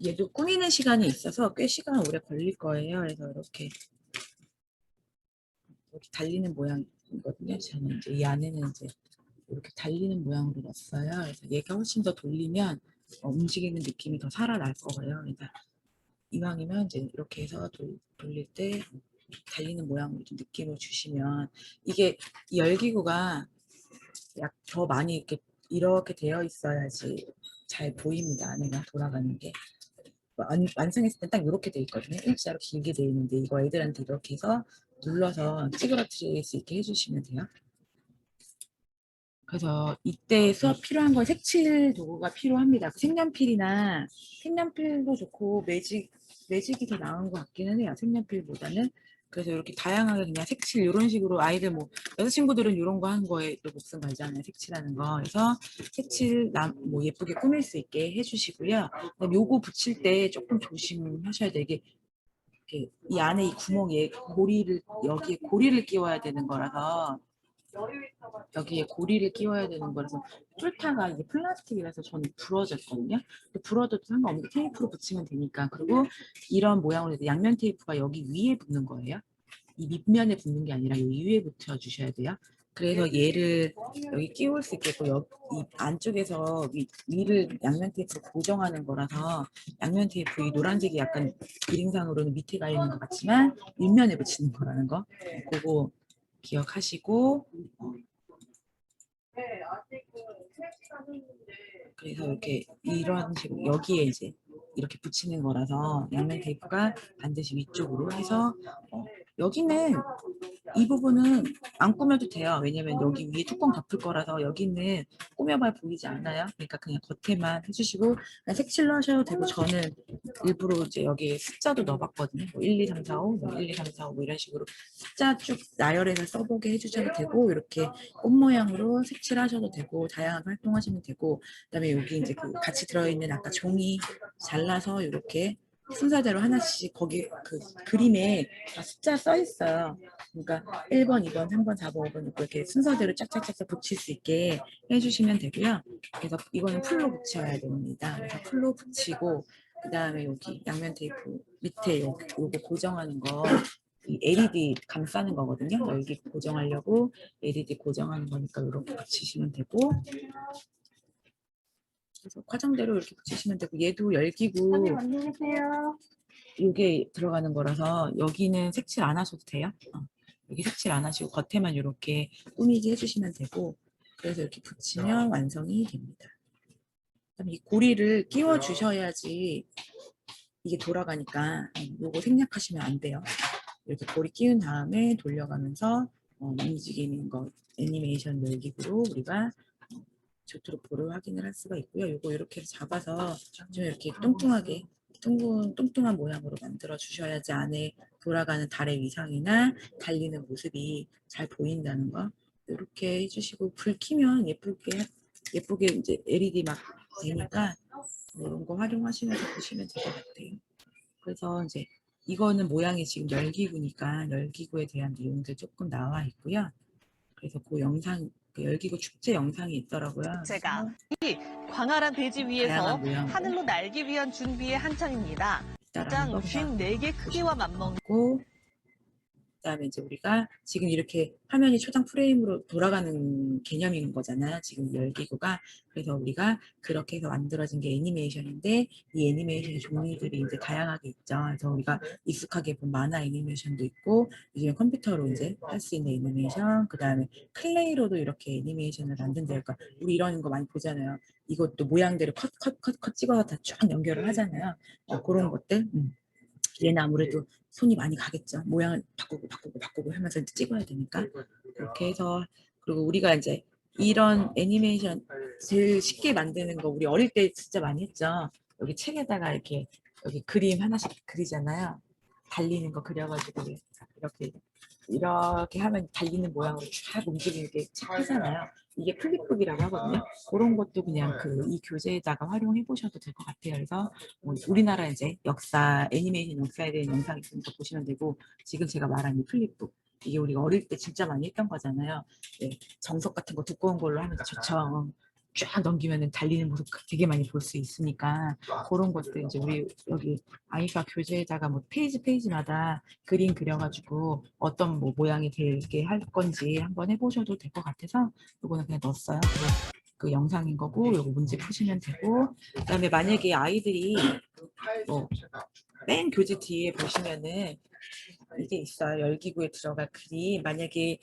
S1: 얘도 꾸미는 시간이 있어서 꽤 시간 오래 걸릴 거예요. 그래서 이렇게 달리는 모양이거든요. 저는 이제 이 안에는 이제 이렇게 달리는 모양으로 넣었어요. 그래서 얘가 훨씬 더 돌리면 움직이는 느낌이 더 살아날 거예요. 그러니까 이왕이면 이제 이렇게 해서 돌릴 때 달리는 모양으로 좀 느낌을 주시면 이게 이 열기구가 약 더 많이 이렇게 되어 있어야지 잘 보입니다. 안에가 돌아가는 게. 완성했을 때 딱 이렇게 돼 있거든요. 일자로 길게 돼 있는데 이거 애들한테 이렇게 해서 눌러서 찌그러뜨릴 수 있게 해주시면 돼요. 그래서 이때 수업 필요한 건 색칠 도구가 필요합니다. 색연필이나 색연필도 좋고 매직이 더 나은 것 같기는 해요. 색연필보다는 그래서 이렇게 다양하게 그냥 색칠 이런 식으로 아이들 뭐 여자친구들은 이런 거 하는 거에 또 목숨 걸잖아요. 색칠하는 거. 그래서 색칠 뭐 예쁘게 꾸밀 수 있게 해주시고요. 그다음에 요거 붙일 때 조금 조심하셔야 돼요. 이게 이렇게 이 안에 이 구멍에 여기에 고리를 끼워야 되는 거라서 여기에 고리를 끼워야 되는 거라서 쫄타가 이게 플라스틱이라서 저는 부러졌거든요. 근데 부러져도 상관없는데 테이프로 붙이면 되니까. 그리고 이런 모양으로 해서 양면 테이프가 여기 위에 붙는 거예요. 이 밑면에 붙는 게 아니라 이 위에 붙여 주셔야 돼요. 그래서 얘를 여기 끼울 수 있겠고 이 안쪽에서 위를 양면 테이프로 고정하는 거라서 양면 테이프 이 노란색이 약간 그림상으로는 밑에 가 있는 것 같지만 윗면에 붙이는 거라는 거 그거 기억하시고 그래서 이렇게 이런 식으로 여기에 이제 이렇게 붙이는 거라서 양면 테이프가 반드시 위쪽으로 해서 여기는 이 부분은 안 꾸며도 돼요. 왜냐면 여기 위에 뚜껑 덮을 거라서 여기는 꾸며봐야 보이지 않아요. 그러니까 그냥 겉에만 해주시고 그냥 색칠로 하셔도 되고 저는 일부러 이제 여기 숫자도 넣어봤거든요. 뭐 1, 2, 3, 4, 5, 뭐 1, 2, 3, 4, 5 뭐 이런 식으로 숫자 쭉 나열해서 써보게 해주셔도 되고 이렇게 꽃 모양으로 색칠하셔도 되고 다양하게 활동하시면 되고 그다음에 여기 이제 그 같이 들어있는 아까 종이 잘라서 이렇게 순서대로 하나씩 거기 그 그림에 다 숫자 써 있어요. 그러니까 1번, 2번, 3번, 4번, 5번 이렇게 순서대로 짝짝짝짝 붙일 수 있게 해주시면 되고요. 그래서 이거는 풀로 붙여야 됩니다. 그래서 풀로 붙이고 그 다음에 여기 양면 테이프 밑에 요거 고정하는 거 이 LED 감싸는 거거든요. 여기 고정하려고 LED 고정하는 거니까 이렇게 붙이시면 되고 그래서 과정대로 이렇게 붙이시면 되고 얘도 열기구 이게 들어가는 거라서 여기는 색칠 안 하셔도 돼요. 여기 색칠 안 하시고 겉에만 이렇게 꾸미기 해주시면 되고 그래서 이렇게 붙이면 완성이 됩니다. 그다음에 이 고리를 끼워 주셔야지 이게 돌아가니까 요거 생략하시면 안 돼요. 이렇게 고리 끼운 다음에 돌려가면서 움직이는 거 애니메이션 열기구로 우리가 조트로포를 확인을 할 수가 있고요. 요거 이렇게 잡아서 좀 이렇게 뚱뚱한 모양으로 만들어 주셔야지 안에 돌아가는 달의 위상이나 달리는 모습이 잘 보인다는 거 이렇게 해주시고 불 켜면 예쁘게 이제 LED 막 되니까 이런 거 활용하시면서 보시면 될 것 같아요. 그래서 이제 이거는 모양이 지금 열기구니까 열기구에 대한 내용들 조금 나와 있고요. 그래서 그 영상, 그 열기구 축제 영상이 있더라고요.
S2: 제가 이 광활한 대지 위에서
S1: 다양한 모양으로
S2: 하늘로 날기 위한 준비에 한창입니다.
S1: 있다라는 거
S2: 장
S1: 그냥
S2: 54개 크기와 맞먹는
S1: 고 그다음에 이제 우리가 지금 이렇게 화면이 초당 프레임으로 돌아가는 개념인 거잖아요. 지금 열기구가. 그래서 우리가 그렇게 해서 만들어진 게 애니메이션인데 이 애니메이션의 종류들이 이제 다양하게 있죠. 그래서 우리가 익숙하게 본 만화 애니메이션도 있고 요즘에 컴퓨터로 이제 할 수 있는 애니메이션 그다음에 클레이로도 이렇게 애니메이션을 만든다. 그러니까 우리 이런 거 많이 보잖아요. 이것도 모양대로 컷 찍어서 다 쫙 연결을 하잖아요. 그런 것들. 얘는 아무래도 손이 많이 가겠죠. 모양을 바꾸고 하면서 이제 찍어야 되니까. 그렇게 해서, 그리고 우리가 이제 이런 애니메이션 제일 쉽게 만드는 거 우리 어릴 때 진짜 많이 했죠. 여기 책에다가 이렇게 여기 그림 하나씩 그리잖아요. 달리는 거 그려가지고 이렇게 하면 달리는 모양으로 쫙 움직이는 게 쫙 하잖아요. 이게 플립북이라고 하거든요. 그런 것도 그냥 이 교재에다가 활용해 보셔도 될 것 같아요. 그래서 뭐 우리나라 이제 역사, 애니메이션 역사에 대한 영상이 있으니까 보시면 되고, 지금 제가 말한 이 플립북, 이게 우리가 어릴 때 진짜 많이 했던 거잖아요. 네, 정석 같은 거 두꺼운 걸로 하면 좋죠. 쫙 넘기면 달리는 모습 되게 많이 볼 수 있으니까 그런 것들 이제 우리 여기 아이가 교재에다가 뭐 페이지마다 그림 그려가지고 어떤 뭐 모양이 되게 할 건지 한번 해보셔도 될 것 같아서 이거는 그냥 넣었어요. 그 영상인 거고 요거 문제 푸시면 되고 그다음에 만약에 아이들이 뭐 맨 교재 뒤에 보시면은 이게 있어요. 열기구에 들어갈 그림. 만약에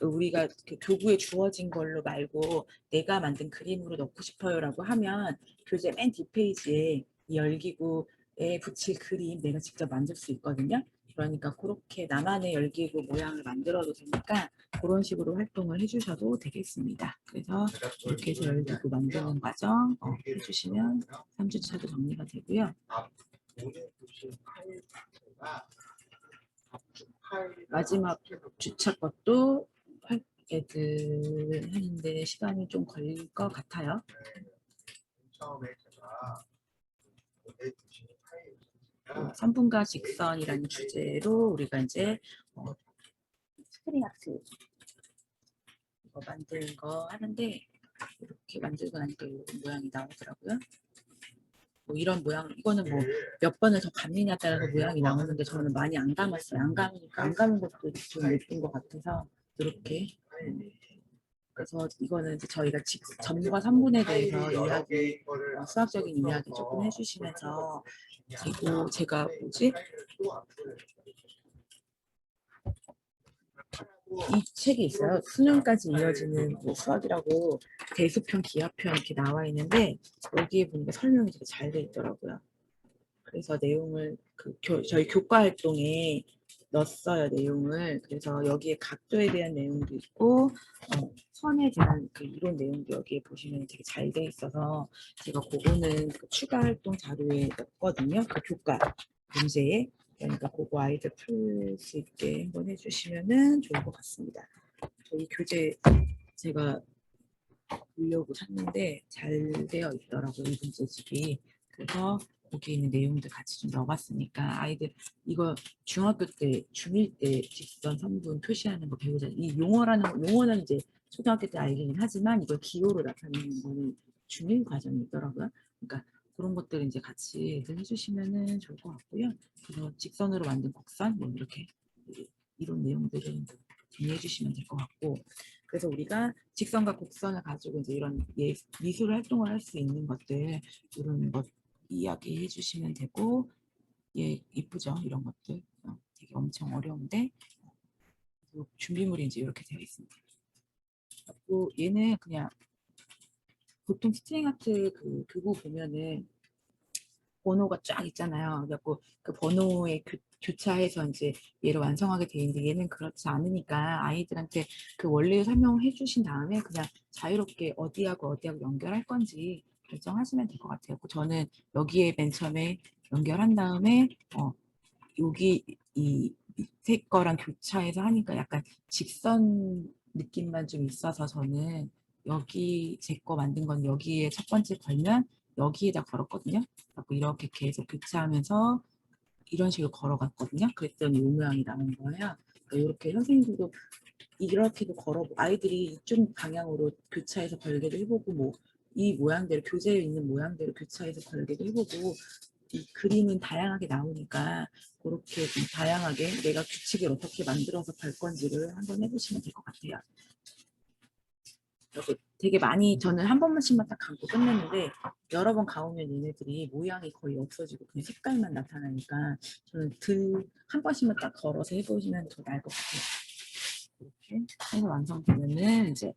S1: 우리가 그 교구에 주어진 걸로 말고 내가 만든 그림으로 넣고 싶어요라고 하면 교재 맨 뒷페이지에 이 열기구에 붙일 그림 내가 직접 만들 수 있거든요. 그러니까 그렇게 나만의 열기구 모양을 만들어도 되니까 그런 식으로 활동을 해주셔도 되겠습니다. 그래서 이렇게 해서 열기구 만드는 과정 해주시면 3주차도 정리가 되고요. 마지막 주차 것도 애들 하는데 시간이 좀 걸릴 것 같아요.
S3: 처음에 제가 보내주신 파일을
S1: 3분과 직선이라는 주제로 우리가 이제 스크린 아트 이거 만드는 거 하는데 이렇게 만들고 나니까 이런 모양이 나오더라고요. 뭐 이런 모양, 이거는 뭐 몇 번을 더 감느냐에 따라서 모양이 나오는데 저는 많이 안 감았어요. 안 감으니까 안 감은 것도 좀 예쁜 것 같아서 이렇게. 그래서 이거는 이제 저희가 점과 선분에 대해서 이야기, 수학적인 이야기 조금 해주시면서 그리고 제가 뭐지? 이 책이 있어요. 수능까지 이어지는 뭐 수학이라고 대수편, 기하편 이렇게 나와 있는데 여기에 보니까 설명이 되게 잘 돼 있더라고요. 그래서 내용을 저희 교과 활동에 넣었어요, 내용을. 그래서 여기에 각도에 대한 내용도 있고 선에 대한 그 이론 내용도 여기에 보시면 되게 잘 돼 있어서 제가 그거는 그 추가 활동 자료에 넣었거든요. 그 교과 문제에. 그러니까 그거 아이들 풀 수 있게 한번 해주시면은 좋을 것 같습니다. 저희 교재 제가 보려고 샀는데 잘 되어 있더라고요, 이 문제집이. 그래서 거기에 있는 내용들 같이 좀 넣어봤으니까 아이들 이거 중학교 때 중1 때 직선 선분 표시하는 거 배우잖아요. 이 용어는 이제 초등학교 때 알기는 하지만 이걸 기호로 나타내는 거는 중1 과정이 있더라고요. 그러니까 그런 것들 이제 같이 해주시면은 좋을 것 같고요. 그래서 직선으로 만든 곡선 뭐 이렇게 이런 내용들을 정리해 주시면 될 것 같고, 그래서 우리가 직선과 곡선을 가지고 이제 이런 미술 활동을 할 수 있는 것들 이런 것 이야기해 주시면 되고, 이쁘죠 이런 것들. 되게 엄청 어려운데 준비물이 이제 이렇게 되어 있습니다. 그리고 얘는 그냥 보통 스트링 아트 그 교구 보면은 번호가 쫙 있잖아요. 그래갖고 그 번호에 교차해서 이제 얘를 완성하게 돼 있는데 얘는 그렇지 않으니까 아이들한테 그 원리 설명해 주신 다음에 그냥 자유롭게 어디하고 어디하고 연결할 건지 결정하시면 될 것 같아요. 저는 여기에 맨 처음에 연결한 다음에 여기 이 밑에 거랑 교차해서 하니까 약간 직선 느낌만 좀 있어서 저는 여기 제 거 만든 건 여기에 첫 번째 걸면 여기에다 걸었거든요. 그래서 이렇게 계속 교차하면서 이런 식으로 걸어갔거든요. 그랬더니 이 모양이 나온 거예요. 이렇게 선생님들도 이렇게도 걸어보고 아이들이 이쪽 방향으로 교차해서 걸게도 해보고 뭐 이 모양대로 교재에 있는 모양대로 교차해서 걸게도 해보고 이 그림은 다양하게 나오니까 그렇게 좀 다양하게 내가 규칙을 어떻게 만들어서 갈 건지를 한번 해보시면 될 것 같아요. 그리고 되게 많이 저는 한 번씩만 딱 감고 끝냈는데 여러 번 감으면 얘네들이 모양이 거의 없어지고 그냥 색깔만 나타나니까 저는 한 번씩만 딱 걸어서 해보시면 더 나을 것 같아요. 이렇게 해서 완성되면은 이제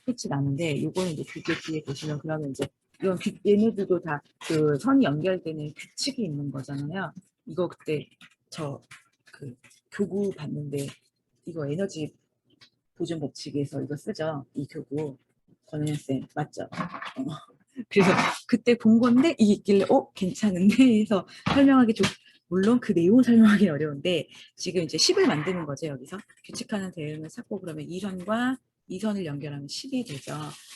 S1: 끝이 나는데 이거는 이제 교재 뒤에 보시면 그러면 이제 이건 얘네들도 다 그 선이 연결되는 규칙이 있는 거잖아요. 이거 그때 저 그 교구 봤는데 이거 에너지 보존 법칙에서 이거 쓰죠. 이 교구 권은현 쌤 맞죠? 그래서 그때 본 건데 이게 있길래 괜찮은데 해서 설명하기 좀 물론 그 내용을 설명하기 어려운데 지금 이제 10을 만드는 거죠. 여기서 규칙하는 대응을 찾고 그러면 2선과 2선을 연결하면 10이 되죠.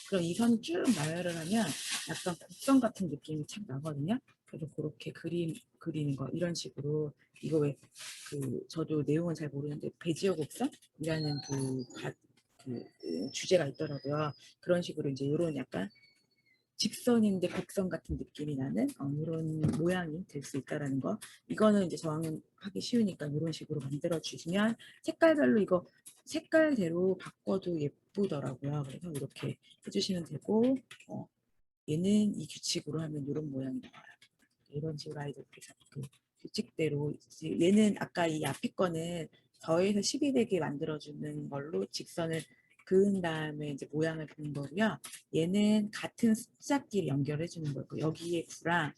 S1: 그럼 2선을 쭉 나열을 하면 약간 곡선 같은 느낌이 착 나거든요. 그래서 그렇게 그리는 거 이런 식으로 이거 왜 저도 내용은 잘 모르는데 베지어 곡선이라는 그 주제가 있더라고요. 그런 식으로 이제 이런 약간 직선인데 곡선 같은 느낌이 나는 이런 모양이 될 수 있다라는 거. 이거는 이제 저항하기 쉬우니까 이런 식으로 만들어 주시면 색깔별로 이거 색깔대로 바꿔도 예쁘더라고요. 그래서 이렇게 해주시면 되고 얘는 이 규칙으로 하면 이런 모양이 나와요. 이런 식으로 아이들 그 규칙대로 얘는 아까 이 앞에 거는 더해서 10이 되게 만들어주는 걸로 직선을 그은 다음에 이제 모양을 그린 거고요. 얘는 같은 숫자끼리 연결해 주는 거고 여기에 9랑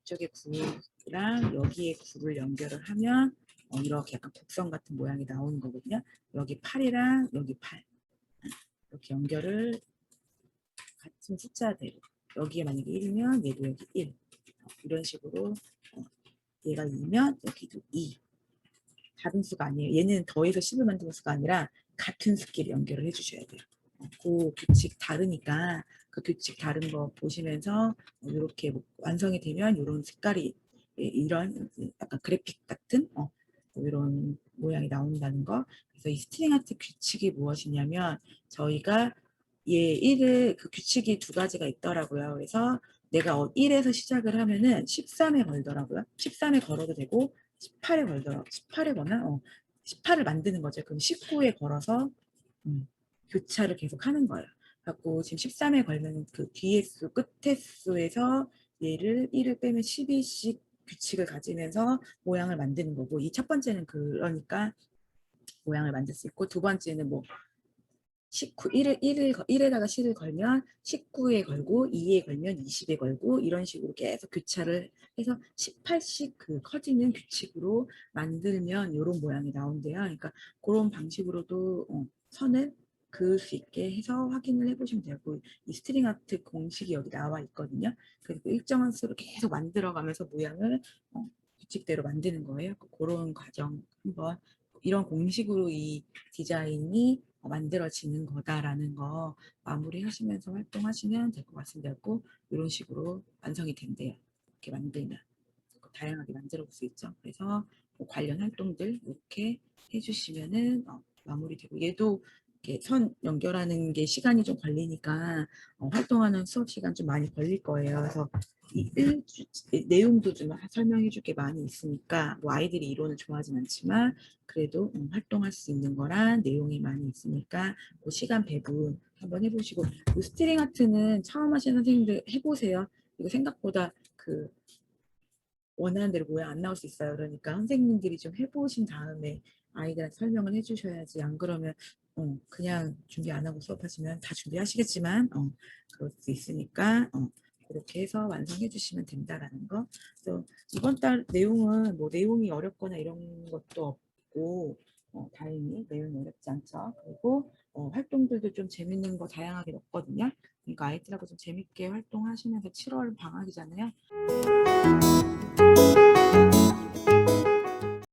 S1: 이쪽에 9랑 여기에 9를 연결을 하면 이렇게 약간 곡선 같은 모양이 나오는 거거든요. 여기 8이랑 여기 8 이렇게 연결을 같은 숫자대로 여기에 만약에 1이면 얘도 여기 1 이런 식으로 얘가 2면 여기도 2 다른 수가 아니에요. 얘는 더해서 10을 만드는 수가 아니라 같은 수끼리 연결을 해주셔야 돼요. 그 규칙 다르니까 그 규칙 다른 거 보시면서 이렇게 완성이 되면 이런 색깔이 이런 약간 그래픽 같은 이런 모양이 나온다는 거. 그래서 이 스트링 아트 규칙이 무엇이냐면 저희가 얘 1을 그 규칙이 두 가지가 있더라고요. 그래서 내가 1에서 시작을 하면은 13에 걸더라고요. 13에 걸어도 되고 18에 걸더라고요. 18에 거나 18을 만드는 거죠. 그럼 19에 걸어서 교차를 계속 하는 거예요. 그래갖고 지금 13에 걸면 그 뒤에 수, 끝에 수에서 얘를 1을 빼면 12씩 규칙을 가지면서 모양을 만드는 거고, 이 첫 번째는 그러니까 모양을 만들 수 있고, 두 번째는 뭐 19, 1에다가 10을 걸면 19에 걸고 2에 걸면 20에 걸고 이런 식으로 계속 교차를 해서 18씩 그 커지는 규칙으로 만들면 이런 모양이 나온대요. 그러니까 그런 방식으로도 선을 그을 수 있게 해서 확인을 해보시면 되고, 이 스트링 아트 공식이 여기 나와 있거든요. 그리고 일정한 수를 계속 만들어가면서 모양을 규칙대로 만드는 거예요. 그런 과정 한번, 이런 공식으로 이 디자인이 만들어지는 거다라는 거 마무리 하시면서 활동하시면 될 것 같습니다. 꼭 이런 식으로 완성이 된대요. 이렇게 만들면 다양하게 만들어 볼 수 있죠. 그래서 뭐 관련 활동들 이렇게 해주시면은 마무리되고, 얘도 이렇게 선 연결하는 게 시간이 좀 걸리니까 활동하는 수업 시간 좀 많이 걸릴 거예요. 그래서 내용도 좀 설명해 줄 게 많이 있으니까, 뭐 아이들이 이론을 좋아하진 않지만 그래도 활동할 수 있는 거란 내용이 많이 있으니까 그 시간 배분 한번 해보시고, 그 스트링 아트는 처음 하시는 선생님들 해보세요. 이거 생각보다 그 원하는 대로 모양 안 나올 수 있어요. 그러니까 선생님들이 좀 해보신 다음에 아이들한테 설명을 해주셔야지. 안 그러면 그냥 준비 안 하고 수업하시면 다 준비하시겠지만 그럴 수 있으니까 그렇게 해서 완성해 주시면 된다라는 거. 그래서 이번 달 내용은 뭐 내용이 어렵거나 이런 것도 없고 다행히 내용이 어렵지 않죠. 그리고 활동들도 좀 재밌는 거 다양하게 넣었거든요. 그러니까 아이들하고 좀 재밌게 활동하시면서 7월 방학이잖아요.